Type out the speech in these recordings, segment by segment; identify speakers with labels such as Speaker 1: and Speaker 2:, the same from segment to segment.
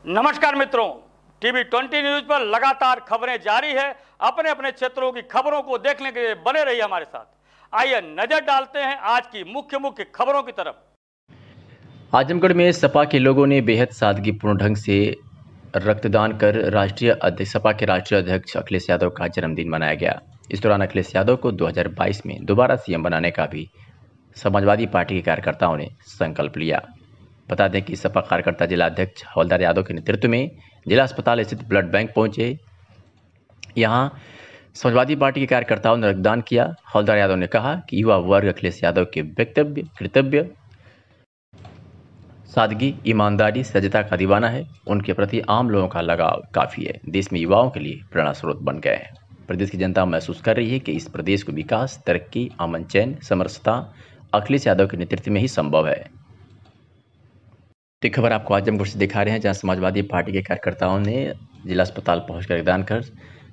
Speaker 1: नमस्कार मित्रों, TV 20 news पर लगातार खबरें जारी है। अपने अपने क्षेत्रों की खबरों को देखने के लिए बने रहिए हमारे साथ। आइए नजर डालते हैं आज की मुख्य खबरों की तरफ।
Speaker 2: आजमगढ़ में सपा के लोगों ने बेहद सादगीपूर्ण ढंग से रक्तदान कर सपा के राष्ट्रीय अध्यक्ष अखिलेश यादव का जन्मदिन मनाया गया। इस दौरान अखिलेश यादव को 2022 में दोबारा सीएम बनाने का भी समाजवादी पार्टी के कार्यकर्ताओं ने संकल्प लिया। बता दें कि सपा कार्यकर्ता जिला अध्यक्ष हवलदार यादव के नेतृत्व में जिला अस्पताल स्थित ब्लड बैंक पहुंचे। यहां समाजवादी पार्टी के कार्यकर्ताओं ने रक्तदान किया। हवलदार यादव ने कहा कि युवा वर्ग अखिलेश यादव के वक्तव्य, कृतव्य, सादगी, ईमानदारी, सजगता का दीवाना है। उनके प्रति आम लोगों का लगाव काफी है। देश में युवाओं के लिए प्रेरणा स्रोत बन गए हैं। प्रदेश की जनता महसूस कर रही है कि इस प्रदेश को विकास, तरक्की, अमन, चैन, समरसता अखिलेश यादव के नेतृत्व में ही संभव है। तो खबर आपको आजमगढ़ से दिखा रहे हैं, जहां समाजवादी पार्टी के कार्यकर्ताओं ने जिला अस्पताल पहुंचकर रक्तदान कर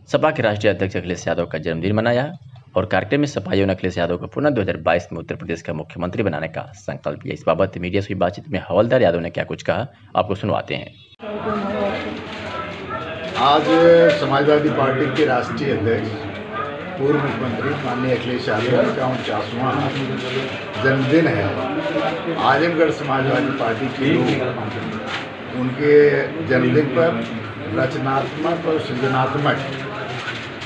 Speaker 2: सपा के राष्ट्रीय अध्यक्ष अखिलेश यादव का जन्मदिन मनाया। और कार्यक्रम में सपाइयों ने अखिलेश यादव को पुनः 2022 में उत्तर प्रदेश का मुख्यमंत्री बनाने का संकल्प लिया। इस बाबत मीडिया से हुई बातचीत में हवलदार यादव ने क्या कुछ कहा, आपको सुनवाते हैं।
Speaker 3: आज समाजवादी पार्टी के राष्ट्रीय अध्यक्ष पूर्व मुख्यमंत्री माननीय अखिलेश यादव का 49वां जन्मदिन है। आजमगढ़ समाजवादी पार्टी के लोग उनके जन्मदिन पर रचनात्मक और सृजनात्मक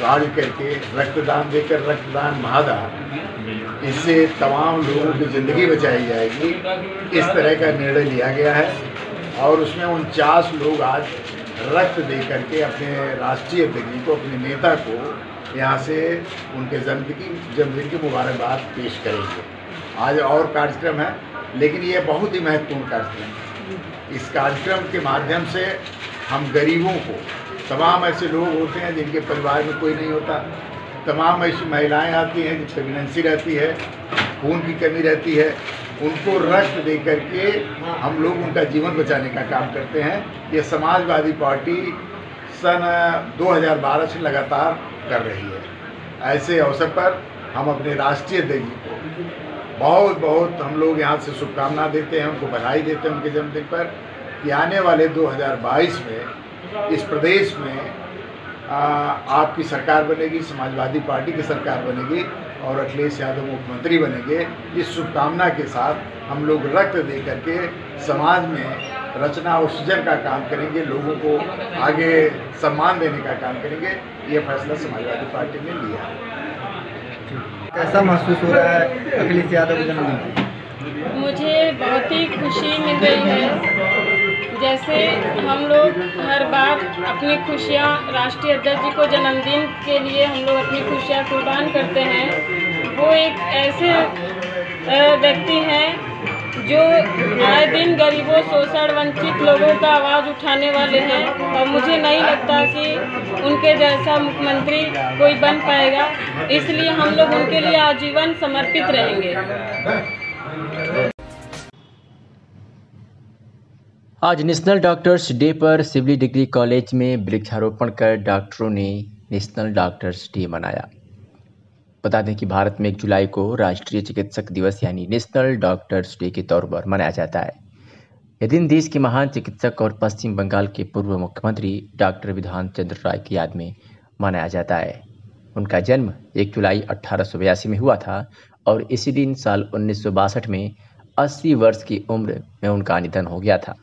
Speaker 3: कार्य करके रक्तदान देकर रक्तदान महादान, इससे तमाम लोगों की ज़िंदगी बचाई जाएगी, इस तरह का निर्णय लिया गया है। और उसमें 49 लोग आज रक्त दे करके अपने राष्ट्रीय अध्यक्ष को, अपने नेता को यहाँ से उनके जन्मदिन की मुबारकबाद पेश करेंगे। आज और कार्यक्रम है, लेकिन ये बहुत ही महत्वपूर्ण कार्यक्रम है। इस कार्यक्रम के माध्यम से हम गरीबों को, तमाम ऐसे लोग होते हैं जिनके परिवार में कोई नहीं होता, तमाम ऐसी महिलाएं आती हैं जिनकी प्रेगनेंसी रहती है, खून की कमी रहती है, उनको रक्त दे करके हम लोग उनका जीवन बचाने का काम करते हैं। ये समाजवादी पार्टी सन 2012 से लगातार कर रही है। ऐसे अवसर पर हम अपने राष्ट्रीय अध्यक्ष को बहुत बहुत हम लोग यहाँ से शुभकामना देते हैं, उनको बधाई देते हैं उनके जन्मदिन पर, कि आने वाले 2022 में इस प्रदेश में आपकी सरकार बनेगी, समाजवादी पार्टी की सरकार बनेगी और अखिलेश यादव मुख्यमंत्री बनेंगे। इस शुभकामना के साथ हम लोग रक्त दे करके समाज में रचना और सृजन का काम करेंगे, लोगों को आगे सम्मान देने का काम करेंगे। ये फैसला समाजवादी पार्टी ने लिया है।
Speaker 4: कैसा महसूस हो रहा है अखिलेश यादव के जन्मदिन?
Speaker 5: मुझे बहुत ही खुशी मिल रही है। जैसे हम लोग हर बार अपनी खुशियाँ राष्ट्रीय अध्यक्ष जी को जन्मदिन के लिए हम लोग अपनी खुशियाँ कुर्बान करते हैं। वो एक ऐसे व्यक्ति हैं जो आए दिन गरीबों, शोषण, वंचित लोगों का आवाज़ उठाने वाले हैं। और मुझे नहीं लगता कि उनके जैसा मुख्यमंत्री कोई बन पाएगा, इसलिए हम लोग उनके लिए आजीवन समर्पित रहेंगे।
Speaker 2: आज नेशनल डॉक्टर्स डे पर सिविल डिग्री कॉलेज में वृक्षारोपण कर डॉक्टरों ने नेशनल डॉक्टर्स डे मनाया। बता दें कि भारत में 1 जुलाई को राष्ट्रीय चिकित्सक दिवस यानी नेशनल डॉक्टर्स डे के तौर पर मनाया जाता है। यह दिन देश के महान चिकित्सक और पश्चिम बंगाल के पूर्व मुख्यमंत्री डॉक्टर विधान चंद्र राय की याद में मनाया जाता है। उनका जन्म 1 जुलाई 1882 में हुआ था और इसी दिन साल 1962 में 80 वर्ष की उम्र में उनका निधन हो गया था।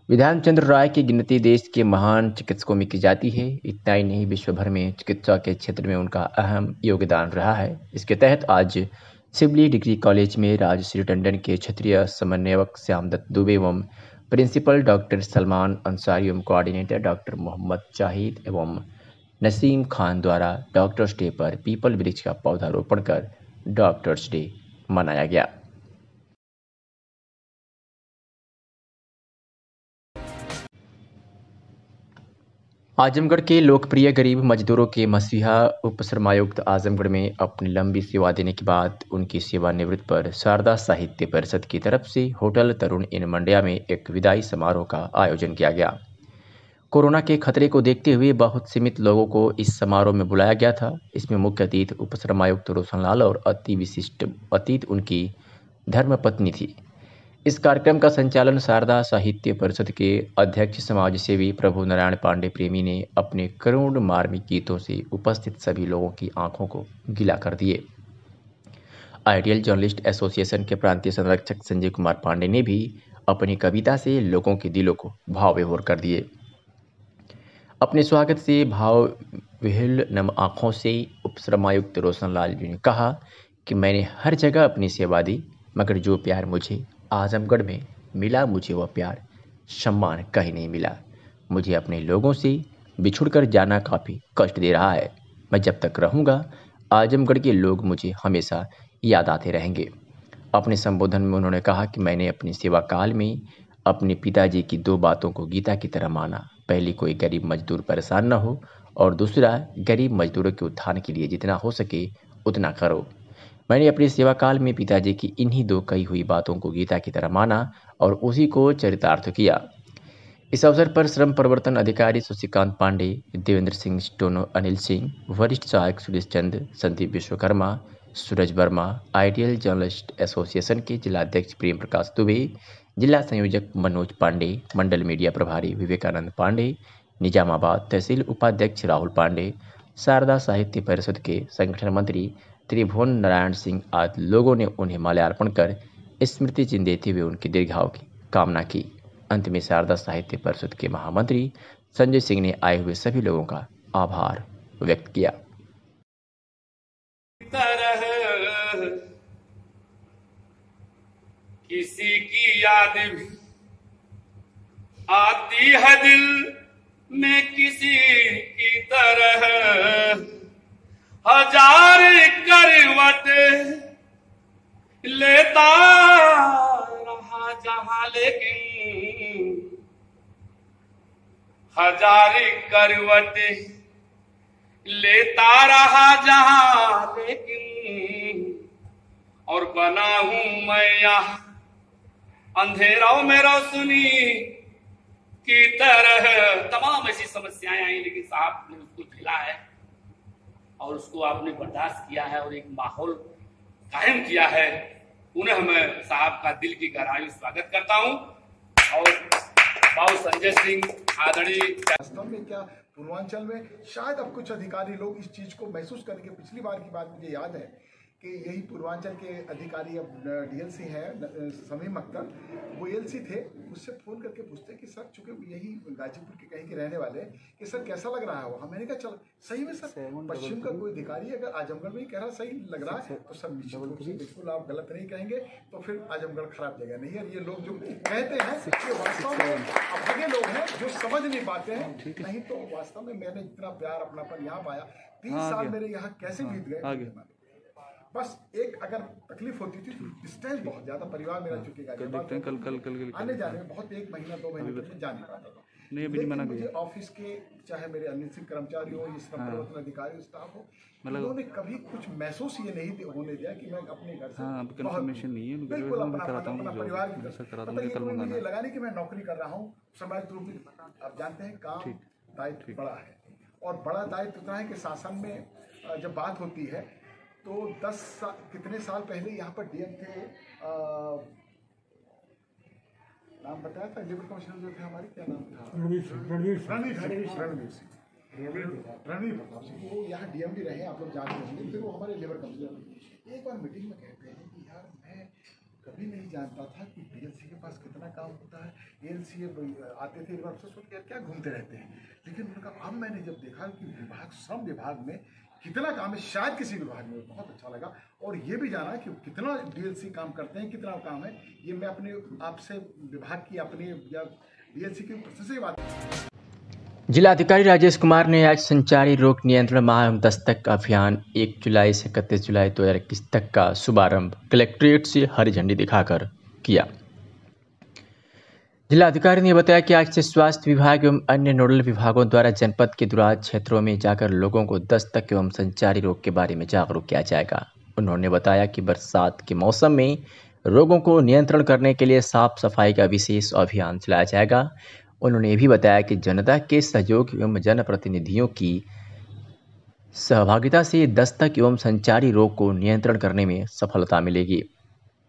Speaker 2: विधान चंद्र राय की गिनती देश के महान चिकित्सकों में की जाती है। इतना ही नहीं, विश्व भर में चिकित्सा के क्षेत्र में उनका अहम योगदान रहा है। इसके तहत आज सिविल डिग्री कॉलेज में राजश्री टंडन के क्षेत्रीय समन्वयक श्यामदत्त दुबे एवं प्रिंसिपल डॉक्टर सलमान अंसारी एवं कोऑर्डिनेटर डॉक्टर मोहम्मद जाहिद एवं नसीम खान द्वारा डॉक्टर्स डे पर पीपल वृक्ष का पौधारोपण कर डॉक्टर्स डे मनाया गया। आजमगढ़ के लोकप्रिय गरीब मजदूरों के मसीहा उप श्रमायुक्त आजमगढ़ में अपनी लंबी सेवा देने के बाद उनकी सेवानिवृत्ति पर शारदा साहित्य परिषद की तरफ से होटल तरुण इन मंडिया में एक विदाई समारोह का आयोजन किया गया। कोरोना के खतरे को देखते हुए बहुत सीमित लोगों को इस समारोह में बुलाया गया था। इसमें मुख्य अतिथि उप श्रमायुक्त रोशनलाल और अति विशिष्ट अतिथि उनकी धर्मपत्नी थी। इस कार्यक्रम का संचालन शारदा साहित्य परिषद के अध्यक्ष समाज सेवी प्रभु नारायण पांडे प्रेमी ने अपने करुण मार्मिक गीतों से उपस्थित सभी लोगों की आंखों को गीला कर दिए। आइडियल जर्नलिस्ट एसोसिएशन के प्रांतीय संरक्षक संजय कुमार पांडे ने भी अपनी कविता से लोगों के दिलों को भाव विभोर कर दिए। अपने स्वागत से भाव विह्वल नम आँखों से उपश्रमायुक्त रोशनलाल जी ने कहा कि मैंने हर जगह अपनी सेवा दी, मगर जो प्यार मुझे आजमगढ़ में मिला, मुझे वह प्यार सम्मान कहीं नहीं मिला। मुझे अपने लोगों से बिछुड़कर जाना काफ़ी कष्ट दे रहा है। मैं जब तक रहूँगा आजमगढ़ के लोग मुझे हमेशा याद आते रहेंगे। अपने संबोधन में उन्होंने कहा कि मैंने अपनी सेवा काल में अपने पिताजी की 2 बातों को गीता की तरह माना। पहली, कोई गरीब मजदूर परेशान न हो, और दूसरा, गरीब मजदूरों के उत्थान के लिए जितना हो सके उतना करो। मैंने अपने सेवा काल में पिताजी की इन्हीं 2 कही हुई बातों को गीता की तरह माना और उसी को चरितार्थ किया। इस अवसर पर श्रम प्रवर्तन अधिकारी शशिकांत पांडे, देवेंद्र सिंह स्टोनो, अनिल सिंह, वरिष्ठ सहायक सुरेश चंद, संदीप विश्वकर्मा, सूरज वर्मा, आइडियल जर्नलिस्ट एसोसिएशन के जिलाध्यक्ष प्रेम प्रकाश दुबे, जिला संयोजक मनोज पांडे, मंडल मीडिया प्रभारी विवेकानंद पांडे, निजामाबाद तहसील उपाध्यक्ष राहुल पांडे, शारदा साहित्य परिषद के संगठन मंत्री त्रिभुवन नारायण सिंह आदि लोगों ने उन्हें माल्यार्पण कर स्मृति चिन्ह देते हुए उनके दीर्घायु की कामना की। अंत में शारदा साहित्य परिषद के महामंत्री संजय सिंह ने आए हुए सभी लोगों का आभार व्यक्त किया।
Speaker 6: किसी की याद भी आती है दिल में किसी की तरह, हजार करवट लेता रहा जहां, लेकिन हजार करवट लेता रहा जहां, लेकिन और बना हूं मैं यहाँ अंधेरों में रोशनी की तरह। तमाम ऐसी समस्याएं आई, लेकिन साहब ने उसको झेला है और उसको आपने बर्दाश्त किया है और एक माहौल कायम किया है। उन्हें मैं साहब का दिल की गहराई स्वागत करता हूं। और बाबू संजय सिंह आदरणीय,
Speaker 7: वास्तव में क्या पूर्वांचल में शायद अब कुछ अधिकारी लोग इस चीज को महसूस करके, पिछली बार की बात मुझे याद है कि यही पूर्वांचल के अधिकारी अब डीएलसी हैं समीम अख्तर, वो एलसी थे, उससे फ़ोन करके पूछते कि सर चूंकि यही गाजीपुर के कहीं के रहने वाले कि सर कैसा लग रहा है वो। मैंने कहा चल सही में सर, पश्चिम का कोई अधिकारी अगर आजमगढ़ में कह रहा सही लग रहा है तो सर निश्चित रूप से बिल्कुल आप गलत नहीं कहेंगे, तो फिर आजमगढ़ खराब जगह नहीं है। ये लोग जो कहते हैं कि वास्तव में अभागे लोग हैं जो समझ नहीं पाते हैं, नहीं तो वास्तव में मैंने इतना प्यार अपनापन यहाँ पाया। 30 साल मेरे यहाँ कैसे बीत गए, बस एक अगर तकलीफ होती थी तो डिस्टेंस बहुत ज्यादा, परिवार मेरा चुकेगा कल आने जाने में बहुत 1 महीना 2 महीने तक जा नहीं पाता था। लेकिन मुझे ऑफिस के चाहे मेरे अन्य कर्मचारी हो, इस प्रवर्तन अधिकारी स्टाफ हो, उन्होंने कभी कुछ महसूस ये नहीं होने दिया कि मैं अपने घर से बिल्कुल अपना परिवार की मुझे लगा नहीं कि मैं नौकरी कर रहा हूँ। समय रूप में आप जानते हैं काम दायित्व बड़ा है, और बड़ा दायित्व इतना है कि शासन में जब बात होती है तो 10 कितने साल पहले यहाँ पर डीएम थे, नाम बताया था, लेबर कमिश्नर जो थे हमारे, क्या नाम था, रणवीर प्रताप सिंह, वो यहाँ डीएम भी रहे, आप लोग जानते होंगे। फिर वो हमारे लेबर कमिश्नर एक बार मीटिंग में कहते हैं कि यार मैं कभी नहीं जानता था कि डीएलसी के पास कितना काम होता है। एलसी आते थे अफसर सोच के क्या घूमते रहते हैं, लेकिन उनका अब मैंने जब देखा कि विभाग, श्रम विभाग में कितना काम है, शायद किसी विभाग में, बहुत अच्छा लगा। और ये भी जाना कि कितना डीएलसी काम करते हैं, कितना काम है, ये मैं अपने आपसे विभाग की अपने या डीएलसी की प्रशंसा की बात।
Speaker 2: जिलाधिकारी राजेश कुमार ने आज संचारी रोग नियंत्रण माह एवं दस्तक अभियान 1 जुलाई से 31 जुलाई 2021 तक का शुभारंभ कलेक्ट्रेट से हरी झंडी दिखाकर किया। जिलाधिकारी ने बताया कि आज से स्वास्थ्य विभाग एवं अन्य नोडल विभागों द्वारा जनपद के दूराज क्षेत्रों में जाकर लोगों को दस्तक एवं संचारी रोग के बारे में जागरूक किया जाएगा। उन्होंने बताया कि बरसात के मौसम में रोगों को नियंत्रण करने के लिए साफ सफाई का विशेष अभियान चलाया जाएगा। उन्होंने ये भी बताया कि जनता के सहयोग एवं जनप्रतिनिधियों की सहभागिता से दस्तक एवं संचारी रोग को नियंत्रण करने में सफलता मिलेगी।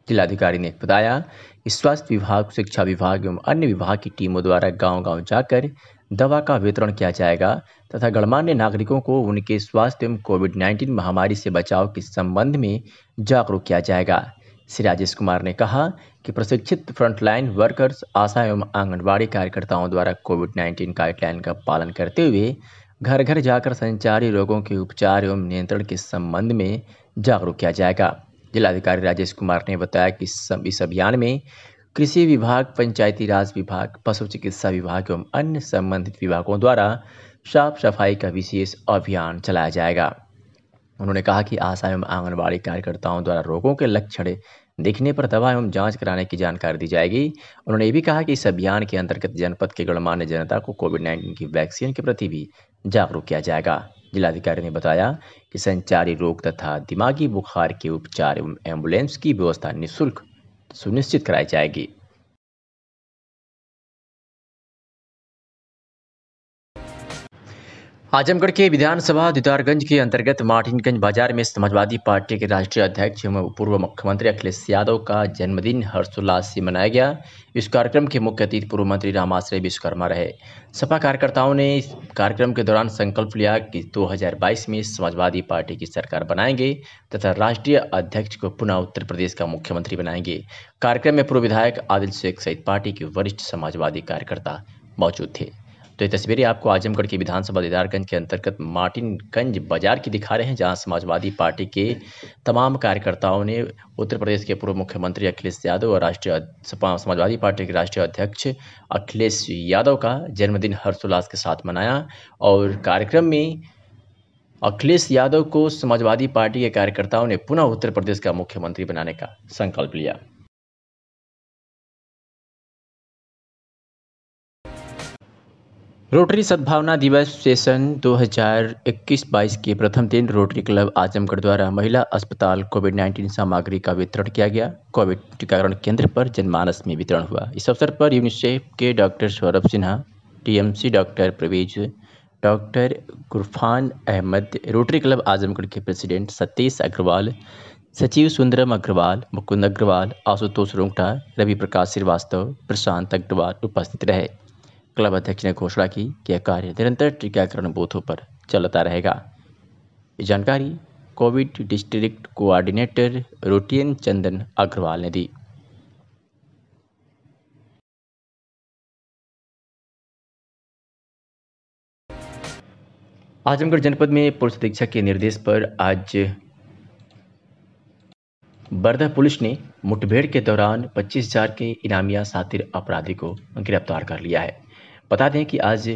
Speaker 2: जिलाधिकारी ने बताया कि स्वास्थ्य विभाग, शिक्षा विभाग एवं अन्य विभाग की टीमों द्वारा गांव-गांव जाकर दवा का वितरण किया जाएगा तथा गणमान्य नागरिकों को उनके स्वास्थ्य एवं कोविड-19 महामारी से बचाव के संबंध में जागरूक किया जाएगा। श्री राजेश कुमार ने कहा कि प्रशिक्षित फ्रंटलाइन वर्कर्स, आशा एवं आंगनबाड़ी कार्यकर्ताओं द्वारा कोविड-19 गाइडलाइन का पालन करते हुए घर घर जाकर संचारी रोगों के उपचार एवं नियंत्रण के संबंध में जागरूक किया जाएगा। जिलाधिकारी राजेश कुमार ने बताया कि इस अभियान में कृषि विभाग, पंचायती राज विभाग, पशु चिकित्सा विभाग एवं अन्य संबंधित विभागों द्वारा साफ सफाई का विशेष अभियान चलाया जाएगा। उन्होंने कहा कि आशा एवं आंगनबाड़ी कार्यकर्ताओं द्वारा रोगों के लक्षण दिखने पर दवा एवं जांच कराने की जानकारी दी जाएगी। उन्होंने ये भी कहा कि इस अभियान के अंतर्गत जनपद के गणमान्य जनता को कोविड-19 की वैक्सीन के प्रति भी जागरूक किया जाएगा। जिलाधिकारी ने बताया कि संचारी रोग तथा दिमागी बुखार के उपचार एवं एम्बुलेंस की व्यवस्था निःशुल्क सुनिश्चित कराई जाएगी। आजमगढ़ के विधानसभा दीदारगंज के अंतर्गत मार्टिनगंज बाजार में समाजवादी पार्टी के राष्ट्रीय अध्यक्ष एवं पूर्व मुख्यमंत्री अखिलेश यादव का जन्मदिन हर्षोल्लास से मनाया गया। इस कार्यक्रम के मुख्य अतिथि पूर्व मंत्री रामाश्रय विश्वकर्मा रहे। सपा कार्यकर्ताओं ने इस कार्यक्रम के दौरान संकल्प लिया कि 2022 में समाजवादी पार्टी की सरकार बनाएंगे तथा राष्ट्रीय अध्यक्ष को पुनः उत्तर प्रदेश का मुख्यमंत्री बनाएंगे। कार्यक्रम में पूर्व विधायक आदिल शेख सहित पार्टी के वरिष्ठ समाजवादी कार्यकर्ता मौजूद थे। तो ये तस्वीरें आपको आजमगढ़ के विधानसभा दीदारगंज के अंतर्गत मार्टिनगंज बाजार की दिखा रहे हैं, जहां समाजवादी पार्टी के तमाम कार्यकर्ताओं ने उत्तर प्रदेश के पूर्व मुख्यमंत्री अखिलेश यादव और समाजवादी पार्टी के राष्ट्रीय अध्यक्ष अखिलेश यादव का जन्मदिन हर्षोल्लास के साथ मनाया। और कार्यक्रम में अखिलेश यादव को समाजवादी पार्टी के कार्यकर्ताओं ने पुनः उत्तर प्रदेश का मुख्यमंत्री बनाने का संकल्प लिया। रोटरी सद्भावना दिवस सेशन 2021-22 के प्रथम दिन रोटरी क्लब आजमगढ़ द्वारा महिला अस्पताल कोविड-19 सामग्री का वितरण किया गया। कोविड टीकाकरण केंद्र पर जनमानस में वितरण हुआ। इस अवसर पर यूनिसेफ के doctor Saurabh Sinha, TMC doctor Parvez, doctor Gurfan Ahmad, Rotary Club Azamgarh के प्रेसिडेंट सतीश अग्रवाल, सचिव सुंदरम अग्रवाल, मुकुंद अग्रवाल, आशुतोष रोंगटा, रवि प्रकाश श्रीवास्तव, प्रशांत अग्रवाल उपस्थित रहे। क्लब अध्यक्ष ने घोषणा की कि यह कार्य निरंतर टीकाकरण बूथों पर चलता रहेगा। ये जानकारी कोविड डिस्ट्रिक्ट कोऑर्डिनेटर रोटियन चंदन अग्रवाल ने दी। आजमगढ़ जनपद में पुलिस अधीक्षक के निर्देश पर आज बरधा पुलिस ने मुठभेड़ के दौरान 25,000 के इनामिया सातिर अपराधी को गिरफ्तार कर लिया है। बता दें कि आज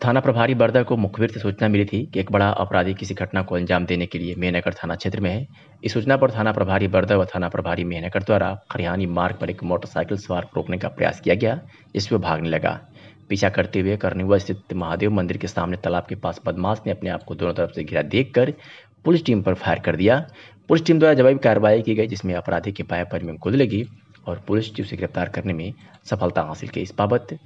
Speaker 2: थाना प्रभारी बरधा को मुखबिर से सूचना मिली थी कि एक बड़ा अपराधी किसी घटना को अंजाम देने के लिए मेहनगर थाना क्षेत्र में है। इस सूचना पर थाना प्रभारी बरधा व थाना प्रभारी मेहनगर द्वारा खरियानी मार्ग पर एक मोटरसाइकिल सवार को रोकने का प्रयास किया गया, जिसमें भागने लगा। पीछा करते हुए करनीवा स्थित महादेव मंदिर के सामने तालाब के पास बदमाश ने अपने आप को दोनों तरफ से घिरा देखकर पुलिस टीम पर फायर कर दिया। पुलिस टीम द्वारा जवाबी कार्रवाई की गई, जिसमें अपराधी के बाएं पैर में गोली लगी और पुलिस टीम उसे गिरफ्तार करने में सफलता हासिल की। इस बाबत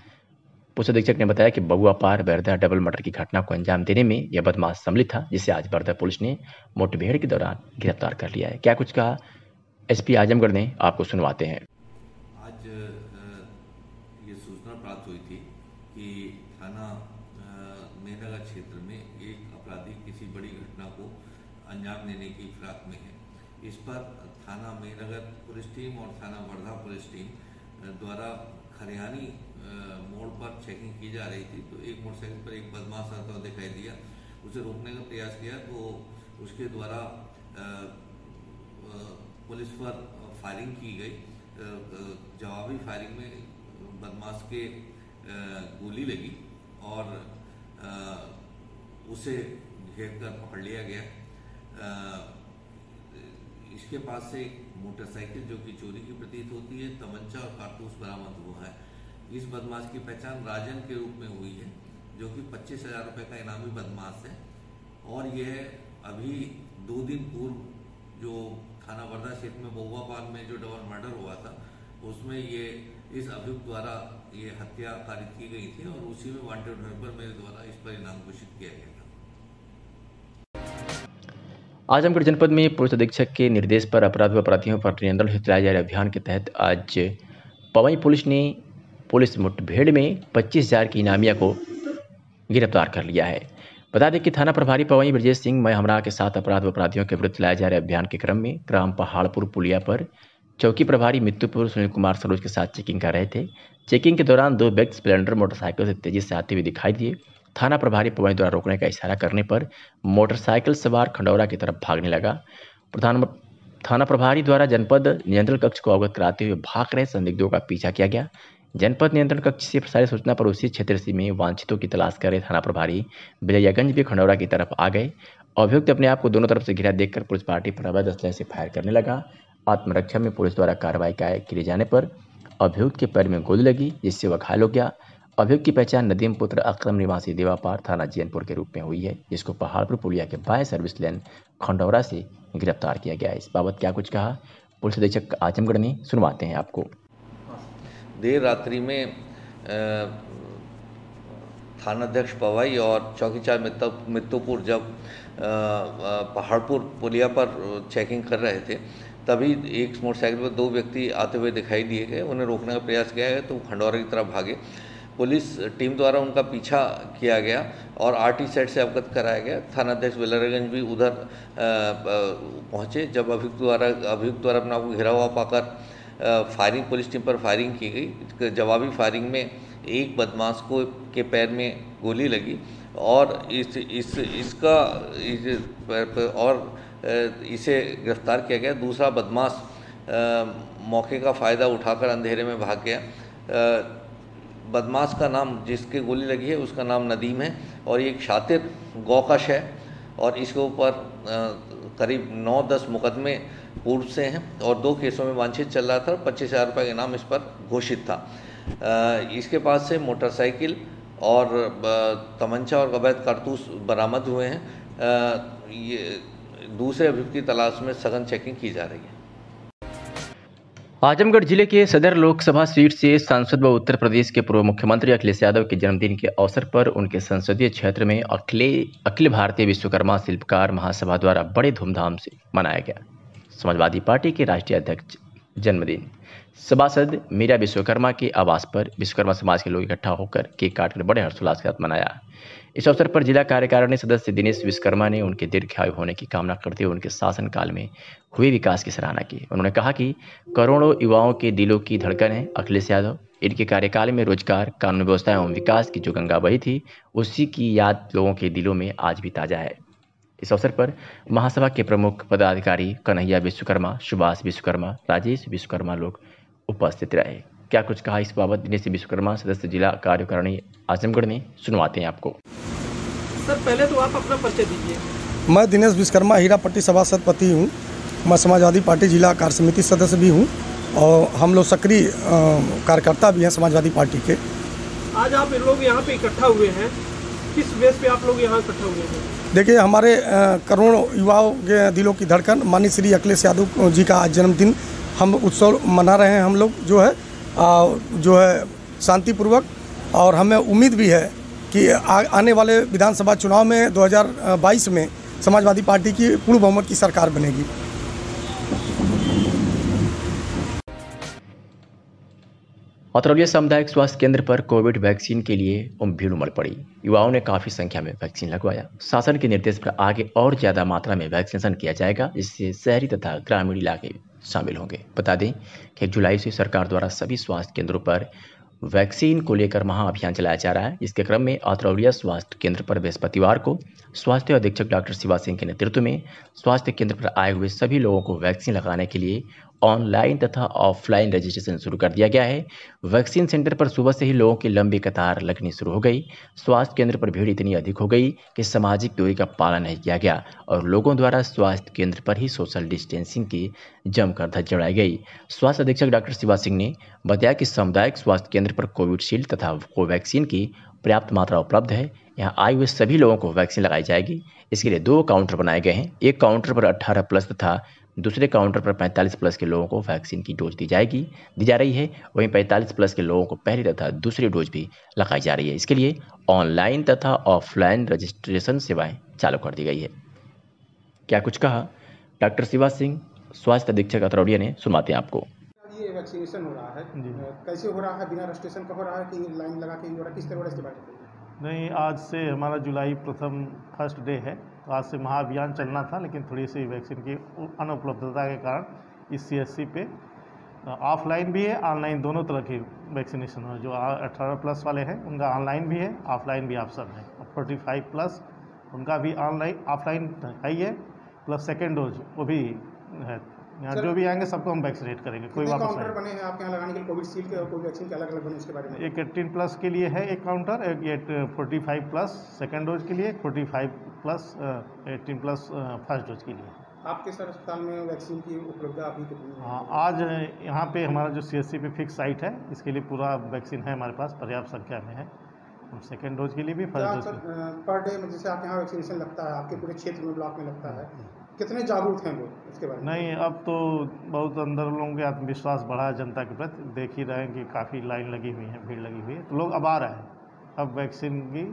Speaker 2: पुलिस अधीक्षक ने बताया कि बगुआ पार बरधा डबल मर्डर की घटना को अंजाम देने में यह बदमाश सम्मिलित था, जिसे आज बरधा पुलिस ने मुठभेड़ के दौरान गिरफ्तार कर लिया है। क्या कुछ कहा एसपी आजमगढ़ ने, आपको सुनवाते हैं।
Speaker 8: आज ये सूचना प्राप्त हुई थी कि थाना मेहनगर क्षेत्र में एक अपराधी किसी बड़ी घटना को अंजाम देने की फिराक में है। इस पर थाना मेहनगर पुलिस टीम और थाना बरधा पुलिस टीम द्वारा खरियानी मोड़ पर चेकिंग की जा रही थी, तो एक मोटरसाइकिल पर एक बदमाश आता हुआ दिखाई दिया। उसे रोकने का प्रयास किया तो उसके द्वारा पुलिस पर फायरिंग की गई। जवाबी फायरिंग में बदमाश के गोली लगी और उसे घेर कर पकड़ लिया गया। इसके पास से मोटरसाइकिल जो कि चोरी की प्रतीत होती है, तमंचा और कारतूस बरामद हुआ है। इस बदमाश की पहचान राजन के रूप में हुई है, जो कि 25,000 रुपये का इनामी बदमाश है। और यह अभी 2 दिन पूर्व जो थाना बरधा क्षेत्र में बउआपान में जो डबल मर्डर हुआ था, उसमें ये इस अभियुक्त द्वारा ये हत्या कारित की गई थी और उसी में वांटेड होने पर मेरे द्वारा इस पर इनाम घोषित किया गया था।
Speaker 2: आजमगढ़ जनपद में पुलिस अधीक्षक के निर्देश पर अपराध व अपराधियों पर नियंत्रण हेतु चलाए जा रहे अभियान के तहत आज पवई पुलिस ने पुलिस मुठभेड़ में 25,000 की इनामिया को गिरफ्तार कर लिया है। बता दें कि थाना प्रभारी पवई ब्रजेश सिंह मय हमरा के साथ अपराध व अपराधियों के विरुद्ध चलाए जा रहे अभियान के क्रम में ग्राम पहाड़पुर पुलिया पर चौकी प्रभारी मित्तुपुर सुनील कुमार सरोज के साथ चेकिंग कर रहे थे। चेकिंग के दौरान 2 व्यक्ति स्प्लेंडर मोटरसाइकिल से तेजी से आते हुए दिखाई दिए। थाना प्रभारी पवई द्वारा रोकने का इशारा करने पर मोटरसाइकिल सवार खंडौरा की तरफ भागने लगा। थाना प्रभारी द्वारा जनपद नियंत्रण कक्ष को अवगत कराते हुए भाग रहे संदिग्धों का पीछा किया गया। जनपद नियंत्रण कक्ष से प्रसारित सूचना पर उसी क्षेत्र से में वांछितों की तलाश कर रहे थाना प्रभारी बिलैयागंज भी खंडौरा की तरफ आ गए। अभियुक्त अपने आप को दोनों तरफ से घिरा देखकर पुलिस पार्टी पर अवैध असलहे से फायर करने लगा। आत्मरक्षा में पुलिस द्वारा कार्रवाई किए जाने पर अभियुक्त के पैर में गोली लगी, जिससे वह घायल हो गया। अभियुक्त की पहचान नदीम पुत्र अकरम निवासी देवापार थाना जैनपुर के रूप में हुई है, जिसको पहाड़पुर पुलिया के बाय सर्विस लेन खंडौरा से गिरफ्तार किया गया है। इस बाबत क्या कुछ कहा पुलिस अधीक्षक आजमगढ़ ने, सुनवाते हैं आपको।
Speaker 8: देर रात्रि में थानाध्यक्ष पवई और चौकीचार मित्तुपुर जब पहाड़पुर पुलिया पर चेकिंग कर रहे थे, तभी एक मोटरसाइकिल पर 2 व्यक्ति आते हुए दिखाई दिए गए। उन्हें रोकने का प्रयास किया गया तो खंडौरा की तरफ भागे। पुलिस टीम द्वारा उनका पीछा किया गया और आरटी सेट से अवगत कराया गया। थानाध्यक्ष बिलैयागंज भी उधर पहुंचे। जब अभियुक्त द्वारा अपने आप को घिरा हुआ पाकर फायरिंग, पुलिस टीम पर फायरिंग की गई। जवाबी फायरिंग में एक बदमाश के पैर में गोली लगी और इसे गिरफ्तार किया गया। दूसरा बदमाश मौके का फ़ायदा उठाकर अंधेरे में भाग गया। बदमाश का नाम, जिसके गोली लगी है, उसका नाम नदीम है और ये एक शातिर गौकश है और इसके ऊपर करीब 9-10 मुकदमे पूर्व से हैं और 2 केसों में वांछित चल रहा था। 25,000 रुपये का इनाम इस पर घोषित था। इसके पास से मोटरसाइकिल और तमंचा और अवैध कारतूस बरामद हुए हैं। ये दूसरे अभियुक्त की तलाश में सघन चेकिंग की जा रही है।
Speaker 2: आजमगढ़ जिले के सदर लोकसभा सीट से सांसद व उत्तर प्रदेश के पूर्व मुख्यमंत्री अखिलेश यादव के जन्मदिन के अवसर पर उनके संसदीय क्षेत्र में अखिल भारतीय विश्वकर्मा शिल्पकार महासभा द्वारा बड़े धूमधाम से मनाया गया। समाजवादी पार्टी के राष्ट्रीय अध्यक्ष जन्मदिन सभासद मीरा विश्वकर्मा के आवास पर विश्वकर्मा समाज के लोग इकट्ठा होकर केक काटकर बड़े हर्षोल्लास के साथ मनाया। इस अवसर पर जिला कार्यकारिणी सदस्य दिनेश विश्वकर्मा ने उनके दीर्घायु होने की कामना करते हुए उनके शासनकाल में हुए विकास की सराहना की। उन्होंने कहा कि करोड़ों युवाओं के दिलों की धड़कन है अखिलेश यादव। इनके कार्यकाल में रोजगार, कानून व्यवस्था एवं विकास की जो गंगा बही थी, उसी की याद लोगों के दिलों में आज भी ताजा है। इस अवसर पर महासभा के प्रमुख पदाधिकारी कन्हैया विश्वकर्मा, सुभाष विश्वकर्मा, राजेश विश्वकर्मा लोग उपस्थित रहे। क्या कुछ कहा इस बाबत दिनेश विश्वकर्मा, सदस्य जिला कार्यकारिणी आजमगढ़ ने, सुनवाते हैं आपको।
Speaker 9: सर, पहले तो आप अपना परिचय दीजिए।
Speaker 10: मैं दिनेश विश्वकर्मा हीरापट्टी सभासद पति हूँ। मैं समाजवादी पार्टी जिला कार्य समिति सदस्य भी हूँ और हम लोग सक्रिय कार्यकर्ता भी हैं समाजवादी पार्टी के।
Speaker 9: आज आप लोग यहाँ पे इकट्ठा हुए हैं, किस बेस पे आप लोग यहाँ इकट्ठा हुए हैं?
Speaker 10: देखिए, हमारे करोड़ों युवाओं के दिलों की धड़कन माननीय श्री अखिलेश यादव जी का आज जन्मदिन हम उत्सव मना रहे हैं। हम लोग जो है शांतिपूर्वक, और हमें उम्मीद भी है कि आने वाले विधानसभा चुनाव में 2022 में समाजवादी पार्टी की पूर्ण बहुमत की सरकार बनेगी।
Speaker 2: अतरौलिया सामुदायिक स्वास्थ्य केंद्र पर कोविड वैक्सीन के लिए भीड़ उमड़ पड़ी। युवाओं ने काफ़ी संख्या में वैक्सीन लगवाया। शासन के निर्देश पर आगे और ज़्यादा मात्रा में वैक्सीनेशन किया जाएगा, जिससे शहरी तथा ग्रामीण इलाके शामिल होंगे। बता दें कि 1 जुलाई से सरकार द्वारा सभी स्वास्थ्य केंद्रों पर वैक्सीन को लेकर महाअभियान चलाया जा रहा है। इसके क्रम में अतरौलिया स्वास्थ्य केंद्र पर बृहस्पतिवार को स्वास्थ्य अधीक्षक डॉक्टर शिवा सिंह के नेतृत्व में स्वास्थ्य केंद्र पर आए हुए सभी लोगों को वैक्सीन लगाने के लिए ऑनलाइन तथा ऑफलाइन रजिस्ट्रेशन शुरू कर दिया गया है। वैक्सीन सेंटर पर सुबह से ही लोगों की लंबी कतार लगनी शुरू हो गई। स्वास्थ्य केंद्र पर भीड़ इतनी अधिक हो गई कि सामाजिक दूरी का पालन नहीं किया गया और लोगों द्वारा स्वास्थ्य केंद्र पर ही सोशल डिस्टेंसिंग की जमकर धज्जियां उड़ाई गई। स्वास्थ्य अधीक्षक डॉक्टर शिवा सिंह ने बताया कि सामुदायिक स्वास्थ्य केंद्र पर कोविशील्ड तथा कोवैक्सीन की पर्याप्त मात्रा उपलब्ध है। यहाँ आए हुए सभी लोगों को वैक्सीन लगाई जाएगी। इसके लिए 2 काउंटर बनाए गए हैं। एक काउंटर पर 18+ तथा दूसरे काउंटर पर 45+ के लोगों को वैक्सीन की डोज दी जा रही है। वहीं 45+ के लोगों को पहली तथा दूसरी डोज भी लगाई जा रही है। इसके लिए ऑनलाइन तथा ऑफलाइन रजिस्ट्रेशन सेवाएं चालू कर दी गई है। क्या कुछ कहा डॉक्टर शिवा सिंह स्वास्थ्य अधीक्षक अतरौड़िया ने, सुनवाते हैं आपको।
Speaker 11: ये वैक्सीनेशन हो रहा है, कैसे हो रहा है, बिना रजिस्ट्रेशन का हो रहा है कि लाइन लगा के हो रहा है, किस तरह इसके बारे में?
Speaker 12: नहीं, आज से हमारा जुलाई प्रथम फर्स्ट डे है, तो आज से महाअभियान चलना था, लेकिन थोड़ी सी वैक्सीन की अनुपलब्धता के कारण इस CSC पे ऑफलाइन भी है, ऑनलाइन दोनों तरह की वैक्सीनेशन है। जो 18+ वाले हैं उनका ऑनलाइन भी है, ऑफलाइन भी ऑप्शन है। 45+ उनका भी ऑनलाइन ऑफलाइन है ही है, प्लस सेकेंड डोज वो भी है। यहाँ जो भी आएंगे सबको हम वैक्सीनेट करेंगे। कोई वापस
Speaker 11: काउंटर बने हैं आपके यहाँ लगाने के लिए कोविशील्ड के, और कोई वैक्सीन के अलग अलग बने उसके बारे में?
Speaker 12: एक 18+ के लिए है एक काउंटर, एक 45+ सेकेंड डोज के लिए, 45+ 18+ फर्स्ट डोज के लिए।
Speaker 11: आपके सर अस्पताल में वैक्सीन की उपलब्धता अभी कितनी है?
Speaker 12: हाँ, आज यहाँ पे हमारा जो CSC पे फिक्स साइट है, इसके लिए पूरा वैक्सीन है हमारे पास, पर्याप्त संख्या में है। सेकेंड डोज के लिए भी, फर्स्ट डोज
Speaker 11: पर डे जैसे आप यहाँ वैक्सीनेशन लगता है, आपके पूरे क्षेत्र में ब्लॉक में लगता है, कितने जागरूक हैं लोग इसके बारे में?
Speaker 12: नहीं, अब तो बहुत अंदर लोगों के आत्मविश्वास बढ़ा है जनता के प्रति। देख ही रहे हैं कि काफ़ी लाइन लगी हुई है, भीड़ लगी हुई है, तो लोग अब आ रहे हैं। अब वैक्सीन की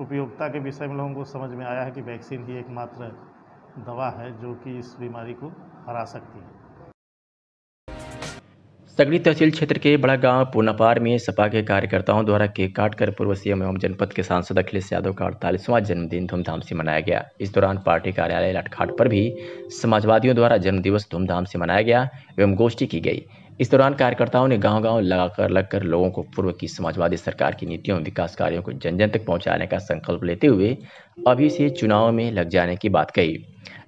Speaker 12: उपयोगिता के विषय में लोगों को समझ में आया है कि वैक्सीन ही एकमात्र दवा है जो कि इस बीमारी को हरा सकती है।
Speaker 2: सगड़ी तहसील क्षेत्र के बड़ा गांव पूनापार में सपा के कार्यकर्ताओं द्वारा केक काटकर पूर्व CM एवं जनपद के सांसद अखिलेश यादव का 48वां जन्मदिन धूमधाम से मनाया गया। इस दौरान पार्टी कार्यालय लाठघाट पर भी समाजवादियों द्वारा जन्मदिवस धूमधाम से मनाया गया एवं गोष्ठी की गई। इस दौरान कार्यकर्ताओं ने गांव-गांव लगकर लोगों को पूर्व की समाजवादी सरकार की नीतियों एवं विकास कार्यों को जन जन तक पहुंचाने का संकल्प लेते हुए अभी से चुनाव में लग जाने की बात कही।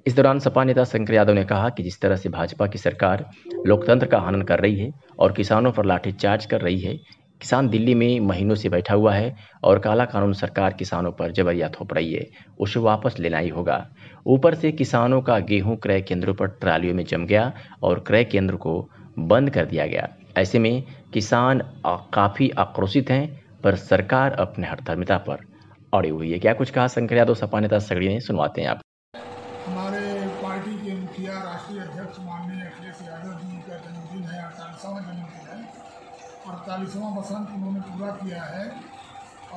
Speaker 2: इस दौरान सपा नेता शंकर यादव ने कहा कि जिस तरह से भाजपा की सरकार लोकतंत्र का हनन कर रही है और किसानों पर लाठीचार्ज कर रही है, किसान दिल्ली में महीनों से बैठा हुआ है और काला कानून सरकार किसानों पर जबरिया थोप रही है, उसे वापस लेना ही होगा। ऊपर से किसानों का गेहूं क्रय केंद्रों पर ट्रालियों में जम गया और क्रय केंद्र को बंद कर दिया गया। ऐसे में किसान काफ़ी आक्रोशित हैं, पर सरकार अपने हठधर्मिता पर अड़ी हुई है। क्या कुछ कहा शंकर यादव सपा नेता सगड़ी ने, सुनवाते हैं आप।
Speaker 7: हमारे पार्टी के मुखिया राष्ट्रीय अध्यक्ष माननीय अखिलेश यादव जी का जन्मदिन है, 48वां जन्मदिन है। 48वां वसंत उन्होंने पूरा किया है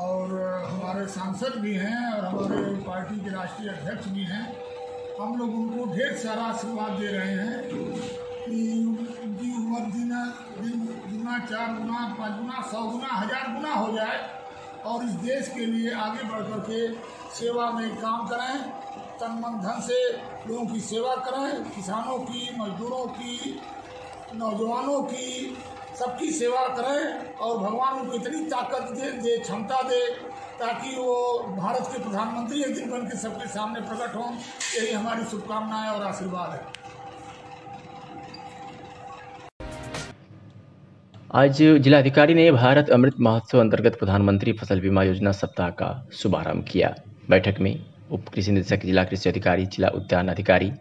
Speaker 7: और हमारे सांसद भी हैं और हमारे पार्टी के राष्ट्रीय अध्यक्ष भी हैं। हम लोग उनको ढेर सारा आशीर्वाद दे रहे हैं कि उनकी उम्र दिन गुना 4 गुना 5 गुना 100 गुना 1000 गुना हो जाए और इस देश के लिए आगे बढ़ कर के सेवा में काम करें, तन मन धन से लोगों की सेवा करें, किसानों की, मजदूरों की, नौजवानों की, सबकी सेवा करें और भगवान उनको इतनी ताकत दे क्षमता दे ताकि वो भारत के प्रधानमंत्री एक दिन बन के सबके सामने प्रकट हों। यही हमारी शुभकामनाएं और आशीर्वाद है।
Speaker 2: आज जिलाधिकारी ने भारत अमृत महोत्सव अंतर्गत प्रधानमंत्री फसल बीमा योजना सप्ताह का शुभारंभ किया। बैठक में उप कृषि निदेशक, जिला कृषि अधिकारी, जिला उद्यान अधिकारी,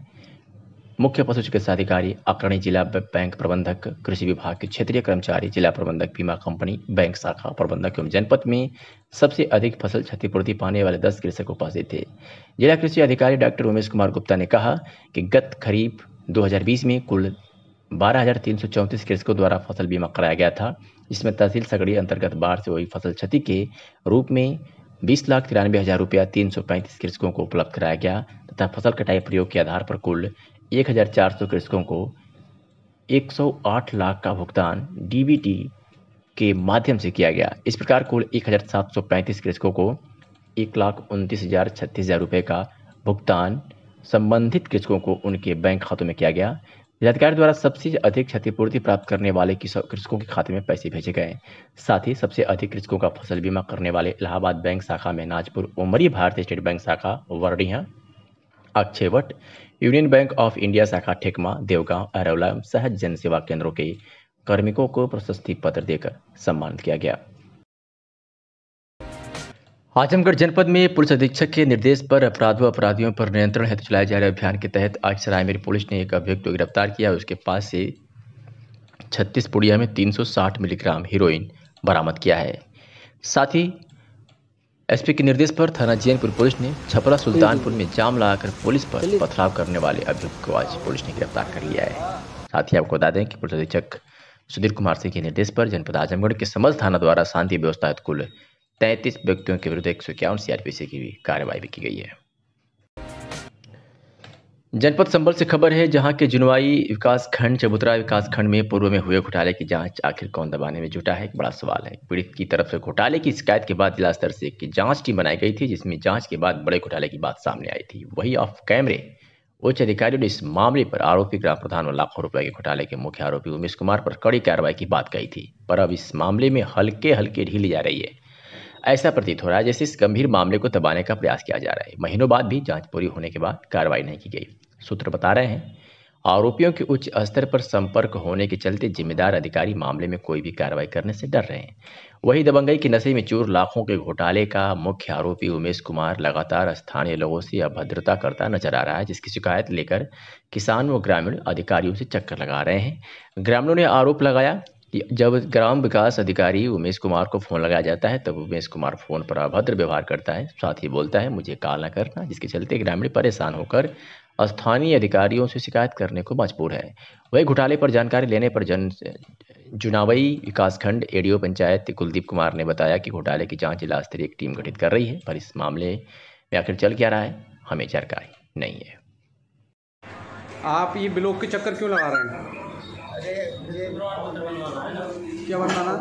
Speaker 2: मुख्य पशु चिकित्सा अधिकारी, अग्रणी जिला बैंक प्रबंधक, कृषि विभाग के क्षेत्रीय कर्मचारी, जिला प्रबंधक, बीमा कंपनी, बैंक शाखा प्रबंधक एवं जनपद में सबसे अधिक फसल क्षतिपूर्ति पाने वाले 10 कृषक उपस्थित थे। जिला कृषि अधिकारी डॉक्टर उमेश कुमार गुप्ता ने कहा कि गत खरीफ 2020 में कुल 12,334 कृषकों द्वारा फसल बीमा कराया गया था, जिसमें तहसील सगड़ी अंतर्गत बाढ़ से हुई फसल क्षति के रूप में 20,93,000 रुपया 335 कृषकों को उपलब्ध कराया गया तथा फसल कटाई प्रयोग के आधार पर कुल 1,400 कृषकों को 108 लाख का भुगतान DBT के माध्यम से किया गया। इस प्रकार कुल 1,735 कृषकों को 1,29,36,000 रुपये का भुगतान संबंधित कृषकों को उनके बैंक खातों में किया गया। जिलाधिकारी द्वारा सबसे अधिक क्षतिपूर्ति प्राप्त करने वाले कृषकों के खाते में पैसे भेजे गए। साथ ही सबसे अधिक कृषकों का फसल बीमा करने वाले इलाहाबाद बैंक शाखा में नाजपुर, उमरी भारतीय स्टेट बैंक शाखा Varniya, Akshayvat, Union Bank of India शाखा ठेकमा, देवगांव, अरौला सहज जन सेवा केंद्रों के कार्मिकों को प्रशस्ति पत्र देकर सम्मानित किया गया। आजमगढ़ जनपद में पुलिस अधीक्षक के निर्देश पर अपराधियों पर नियंत्रण हेतु चलाए जा रहे अभियान के तहत आज सरायमेरी पुलिस ने एक अभियुक्त को गिरफ्तार किया। उसके पास से 36 पुड़िया में 360 मिलीग्राम हीरोइन बरामद किया है। साथ ही एसपी के निर्देश पर थाना जैनपुर पुलिस ने छपरा सुल्तानपुर में जाम लगाकर पुलिस पर पथराव करने वाले अभियुक्त को आज पुलिस ने गिरफ्तार कर लिया है। साथ ही आपको बता दें कि पुलिस अधीक्षक सुधीर कुमार सिंह के निर्देश पर जनपद आजमगढ़ के समझ थाना द्वारा शांति व्यवस्था हेतु कुल 33 व्यक्तियों के विरुद्ध 151 CRPC की भी कार्रवाई भी की गई है। जनपद संबल से खबर है, जहां के जुनवाई विकासखंड चबूतरा विकासखंड में पूर्व में हुए घोटाले की जांच आखिर कौन दबाने में जुटा है, एक बड़ा सवाल है। पीड़ित की तरफ से घोटाले की शिकायत के बाद जिला स्तर से एक जांच टीम बनाई गई थी, जिसमें जांच के बाद बड़े घोटाले की बात सामने आई थी। वही ऑफ कैमरे उच्च अधिकारियों ने इस मामले पर आरोपी ग्राम प्रधान और लाखों रुपए के घोटाले के मुख्य आरोपी उमेश कुमार पर कड़ी कार्रवाई की बात कही थी, पर अब इस मामले में हल्के हल्के ढीली जा रही है। ऐसा प्रतीत हो रहा है जैसे इस गंभीर मामले को दबाने का प्रयास किया जा रहा है। महीनों बाद भी जांच पूरी होने के बाद कार्रवाई नहीं की गई। सूत्र बता रहे हैं आरोपियों के उच्च स्तर पर संपर्क होने के चलते जिम्मेदार अधिकारी मामले में कोई भी कार्रवाई करने से डर रहे हैं। वही दबंगई के नशे में चूर लाखों के घोटाले का मुख्य आरोपी उमेश कुमार लगातार स्थानीय लोगों से अभद्रता करता नजर आ रहा है, जिसकी शिकायत लेकर किसान व ग्रामीण अधिकारियों से चक्कर लगा रहे हैं। ग्रामीणों ने आरोप लगाया कि जब ग्राम विकास अधिकारी उमेश कुमार को फोन लगाया जाता है तब उमेश कुमार फोन पर अभद्र व्यवहार करता है, साथ ही बोलता है मुझे कॉल न करना, जिसके चलते ग्रामीण परेशान होकर स्थानीय अधिकारियों से शिकायत करने को मजबूर है। वही घोटाले पर जानकारी लेने पर जुनावई विकासखंड एडीओ पंचायत कुलदीप कुमार ने बताया कि घोटाले की जांच जिला स्तरीय एक टीम गठित कर रही है, पर इस मामले में आखिर चल क्या रहा है हमें जानकारी नहीं है।
Speaker 13: आप ये ब्लॉक के चक्कर क्यों लगा रहे हैं?
Speaker 14: अरे
Speaker 13: क्या बनवाना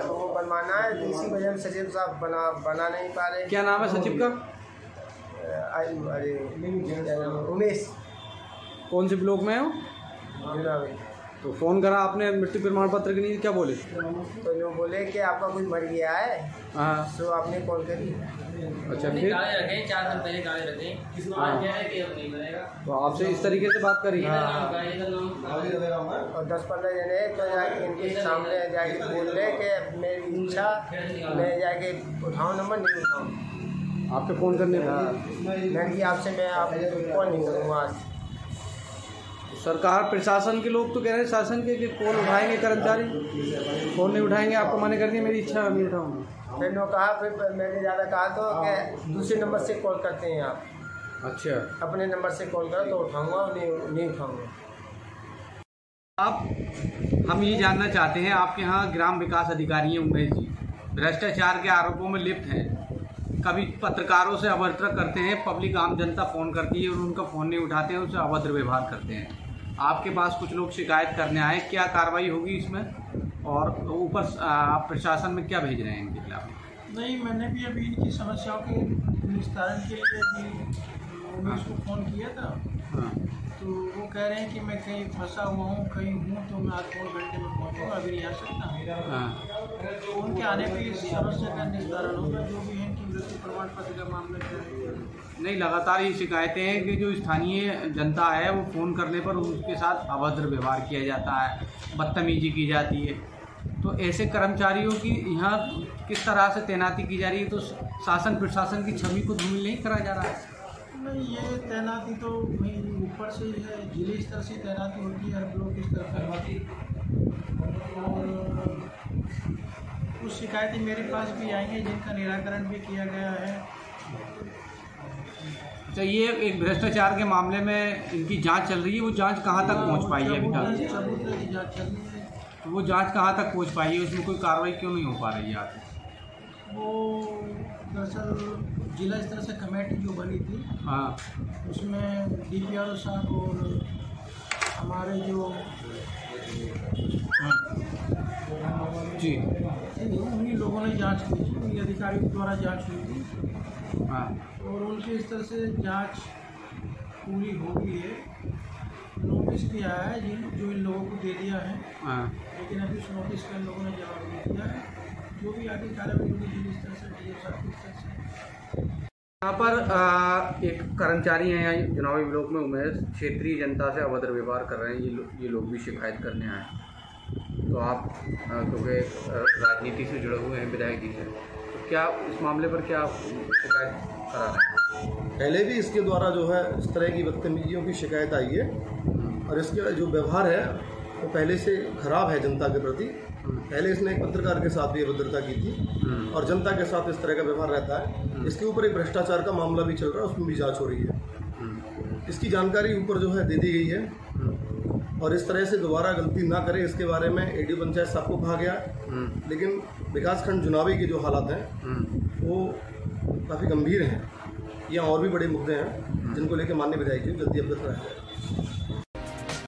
Speaker 14: वो बनवाना है, इसी वजह से सचिव साहब बना नहीं पा रहे।
Speaker 13: क्या नाम है सचिव का?
Speaker 14: अरे उमेश।
Speaker 13: कौन से ब्लॉक में हो? तो फोन करा आपने मृत्यु प्रमाण पत्र के लिए, क्या बोले?
Speaker 14: तो जो बोले कि आपका कोई मर गया है,
Speaker 13: हाँ,
Speaker 14: तो आपने कॉल करी।
Speaker 13: अच्छा, फिर
Speaker 14: 4 दिन पहले गाड़ी रखे,
Speaker 13: तो आपसे इस तरीके से बात करी?
Speaker 14: और 10-15 जने तो जाके इनके सामने जाके बोल रहे कि मेरी इच्छा मैं जाके उठाऊँ नंबर, नहीं उठाऊँ।
Speaker 13: आपके फ़ोन करने
Speaker 14: मैं आपसे मैं आप कॉल नहीं करूँगा आज।
Speaker 13: सरकार प्रशासन के लोग तो कह रहे हैं शासन के कि कॉल उठाएंगे कर्मचारी, फ़ोन नहीं उठाएंगे, आपको मना कर दिया, मेरी इच्छा नहीं उठाऊँगा।
Speaker 14: फिर ने कहा, फिर मैंने ज़्यादा कहा तो कि दूसरे नंबर से कॉल करते हैं आप।
Speaker 13: अच्छा,
Speaker 14: अपने नंबर से कॉल करो तो उठाऊँगा, नहीं उठाऊँगा।
Speaker 13: आप हम ये जानना चाहते हैं, आपके यहाँ ग्राम विकास अधिकारी हैं उमेश जी, भ्रष्टाचार के आरोपों में लिप्त हैं, कभी पत्रकारों से अभद्र करते हैं, पब्लिक आम जनता फ़ोन करती है और उनका फ़ोन नहीं उठाते हैं, उससे अभद्र व्यवहार करते हैं। आपके पास कुछ लोग शिकायत करने आए, क्या कार्रवाई होगी इसमें? और ऊपर आप प्रशासन में क्या भेज रहे हैं इनके खिलाफ?
Speaker 15: नहीं, मैंने भी अभी इनकी समस्याओं के निस्तारण के लिए भी उमेश को फ़ोन किया था।
Speaker 13: हाँ,
Speaker 15: तो वो कह रहे हैं कि मैं कहीं फंसा हुआ हूँ, कहीं हूँ, तो मैं आज 4 घंटे में पहुँचूँगा, अभी नहीं आ सकता।
Speaker 13: हाँ,
Speaker 15: तो उनके आने पर इस समस्या का निस्तारण होगा, जो भी है इनकी मृत्यु प्रमाण पत्र का मामला क्या है।
Speaker 13: नहीं, लगातार ये शिकायतें हैं कि जो स्थानीय जनता है वो फ़ोन करने पर उसके साथ अभद्र व्यवहार किया जाता है, बदतमीजी की जाती है। तो ऐसे कर्मचारियों की यहाँ किस तरह से तैनाती की जा रही है? तो शासन प्रशासन की छवि को धूमिल नहीं करा जा रहा है?
Speaker 15: नहीं, ये तैनाती तो वहीं ऊपर से ही है, जिले स्तर से तैनाती होती है, हर ब्लॉक स्तर पर। और कुछ शिकायतें मेरे पास भी आई हैं जिनका निराकरण भी किया गया है।
Speaker 13: अच्छा, ये एक भ्रष्टाचार के मामले में इनकी जांच चल रही है, वो जांच कहाँ तक पहुँच पाई है अभी तक?
Speaker 15: चबूतरे की जांच चल रही है।
Speaker 13: तो वो जांच कहाँ तक पहुँच पाई है, उसमें कोई कार्रवाई क्यों नहीं हो पा रही है आगे?
Speaker 15: वो दरअसल जिला स्तर से कमेटी जो बनी थी,
Speaker 13: हाँ,
Speaker 15: उसमें DPRO साहब और हमारे जो
Speaker 13: जी
Speaker 15: उन्हीं लोगों ने जांच की थी, उन्हीं अधिकारियों द्वारा जांच हुई थी।
Speaker 13: हाँ,
Speaker 15: और उनके स्तर से जांच पूरी हो गई है। नोटिस भी आया है जो इन लोगों को दे दिया है।
Speaker 13: हाँ,
Speaker 15: लेकिन अभी उस नोटिस का इन लोगों ने जवाब नहीं दिया है। जो भी आगे कार्रवाई होगी जिस स्तर से, DO साहब के स्तर से।
Speaker 13: यहाँ पर एक कर्मचारी हैं यहाँ जुनावी ब्लॉक में उमेश, क्षेत्रीय जनता से अभद्र व्यवहार कर रहे हैं, ये लोग भी शिकायत करने आए। तो आप क्योंकि राजनीति से जुड़े हुए हैं विधायक जी से, तो क्या इस मामले पर क्या शिकायत करा रहे हैं?
Speaker 16: पहले भी इसके द्वारा जो है इस तरह की बदतमीजियों की शिकायत आई है, और इसके जो व्यवहार है वो पहले से खराब है जनता के प्रति। पहले इसने एक पत्रकार के साथ भी अभद्रता की थी, और जनता के साथ इस तरह का व्यवहार रहता है। इसके ऊपर एक भ्रष्टाचार का मामला भी चल रहा है, उसमें भी जांच हो रही है। इसकी जानकारी ऊपर जो है दे दी गई है, और इस तरह से दोबारा गलती ना करें इसके बारे में एडीओ पंचायत साहब को कहा गया। लेकिन विकासखंड जुनावी के जो हालात हैं वो काफ़ी गंभीर हैं, यहाँ और भी बड़े मुद्दे हैं। जिनको लेकर माननीय विधायक जी जल्दी अवगत कराया जाए।